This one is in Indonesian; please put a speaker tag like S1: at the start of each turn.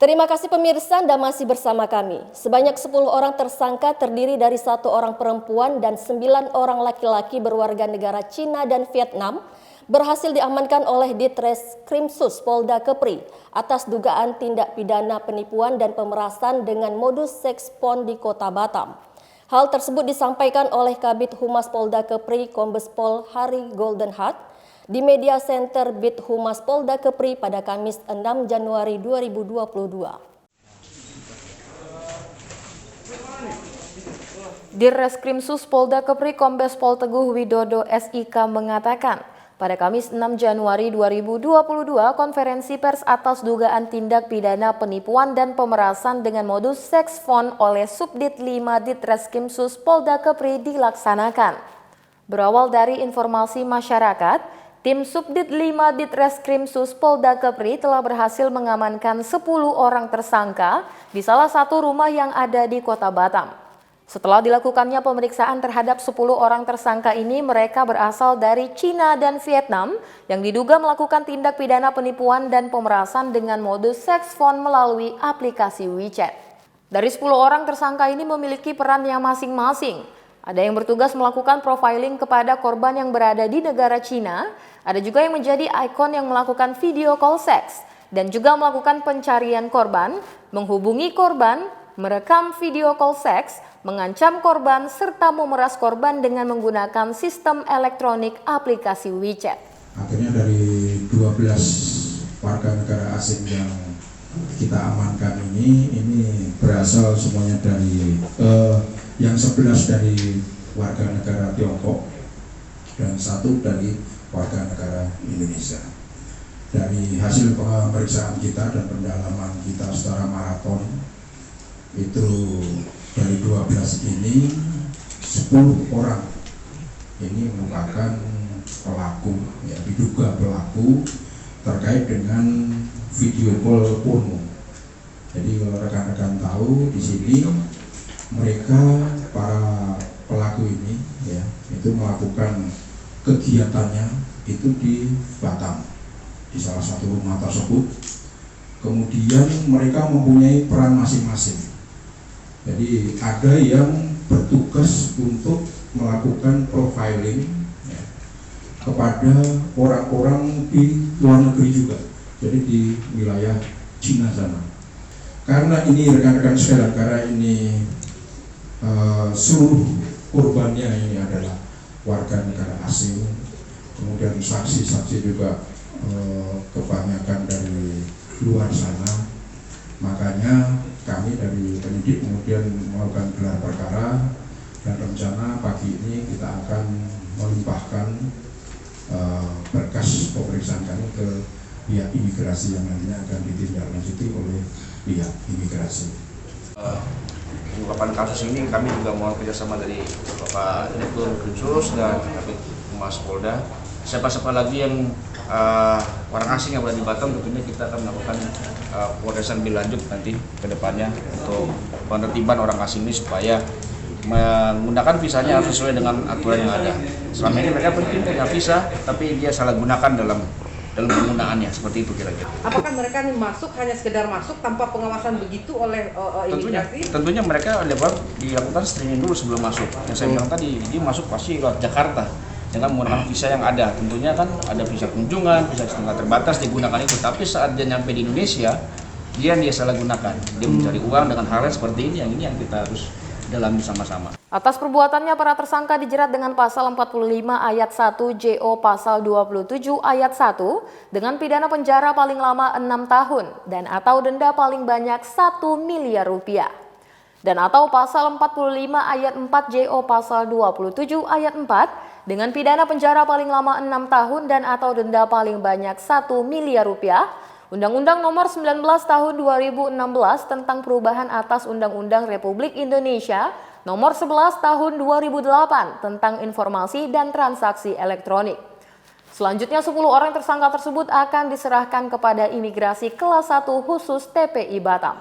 S1: Terima kasih pemirsa, Anda masih bersama kami. Sebanyak 10 orang tersangka terdiri dari 1 orang perempuan dan 9 orang laki-laki berwarga negara Cina dan Vietnam berhasil diamankan oleh Ditreskrimsus Polda Kepri atas dugaan tindak pidana penipuan dan pemerasan dengan modus seks pon di Kota Batam. Hal tersebut disampaikan oleh Kabid Humas Polda Kepri Kombes Pol Hari Goldenheart di Media Center Bid Humas Polda Kepri pada Kamis 6 Januari 2022.
S2: Direskrimsus Polda Kepri Kombes Pol Teguh Widodo SIK mengatakan, pada Kamis 6 Januari 2022, konferensi pers atas dugaan tindak pidana penipuan dan pemerasan dengan modus seks fon oleh Subdit 5 Ditreskrimsus Polda Kepri dilaksanakan. Berawal dari informasi masyarakat, tim Subdit 5 Ditreskrimsus Polda Kepri telah berhasil mengamankan 10 orang tersangka di salah satu rumah yang ada di Kota Batam. Setelah dilakukannya pemeriksaan terhadap 10 orang tersangka ini, mereka berasal dari Cina dan Vietnam yang diduga melakukan tindak pidana penipuan dan pemerasan dengan modus seks fon melalui aplikasi WeChat. Dari 10 orang tersangka ini memiliki peran yang masing-masing. Ada yang bertugas melakukan profiling kepada korban yang berada di negara Cina, ada juga yang menjadi ikon yang melakukan video call seks, dan juga melakukan pencarian korban, menghubungi korban, merekam video call seks, mengancam korban, serta memeras korban dengan menggunakan sistem elektronik aplikasi WeChat.
S3: Akhirnya dari 12 warga negara asing yang kita amankan ini berasal semuanya dari yang 11 dari warga negara Tiongkok dan 1 dari warga negara Indonesia. Dari hasil pemeriksaan kita dan pendalaman kita secara maraton, itu dari 12 ini 10 orang ini merupakan pelaku, ya, diduga pelaku terkait dengan video call porno. Jadi kalau rekan-rekan tahu di sini mereka para pelaku ini ya itu melakukan kegiatannya itu di Batam di salah satu rumah tersebut. Kemudian mereka mempunyai peran masing-masing. Jadi ada yang bertugas untuk melakukan profiling ya, kepada orang-orang di luar negeri juga. Jadi di wilayah Cina sana. Karena ini rekan-rekan sekalian, karena ini seluruh korbannya ini adalah warga negara asing, kemudian saksi-saksi juga kebanyakan dari luar sana, makanya kami dari penyidik kemudian melakukan gelar perkara dan rencana pagi ini kita akan melimpahkan berkas pemeriksaan kami ke pihak imigrasi yang nantinya akan ditindaklanjuti oleh pihak imigrasi.
S4: Pengungkapan kasus ini kami juga mohon kerjasama dari Bapak Direktur Khusus dan Kabid Humas Polda. Siapa-siapa lagi yang orang asing yang berada di Batam, tentunya kita akan melakukan pemeriksaan lebih lanjut nanti ke depannya untuk penertiban orang asing ini supaya menggunakan visanya harus sesuai dengan aturan yang ada. Selama ini mereka penting punya visa, tapi dia salah gunakan dalam penggunaannya, seperti itu kira-kira.
S5: Apakah mereka masuk hanya sekedar masuk tanpa pengawasan begitu oleh imigrasi?
S4: Tentunya mereka dilakukan screening dulu sebelum masuk. Yang saya bilang tadi, dia masuk pasti lewat Jakarta dengan menggunakan visa yang ada. Tentunya kan ada visa kunjungan, visa tingkat terbatas digunakan itu. Tapi saat dia nyampe di Indonesia, dia salah gunakan. Dia mencari uang dengan hal yang seperti ini. Yang ini yang kita harus dalami sama-sama.
S2: Atas perbuatannya, para tersangka dijerat dengan pasal 45 ayat 1 JO pasal 27 ayat 1 dengan pidana penjara paling lama 6 tahun dan atau denda paling banyak 1 miliar rupiah. Dan atau pasal 45 ayat 4 JO pasal 27 ayat 4 dengan pidana penjara paling lama 6 tahun dan atau denda paling banyak 1 miliar rupiah. Undang-Undang Nomor 19 Tahun 2016 tentang perubahan atas Undang-Undang Republik Indonesia Nomor 11 Tahun 2008 tentang informasi dan transaksi elektronik. Selanjutnya 10 orang tersangka tersebut akan diserahkan kepada imigrasi kelas 1 khusus TPI Batam.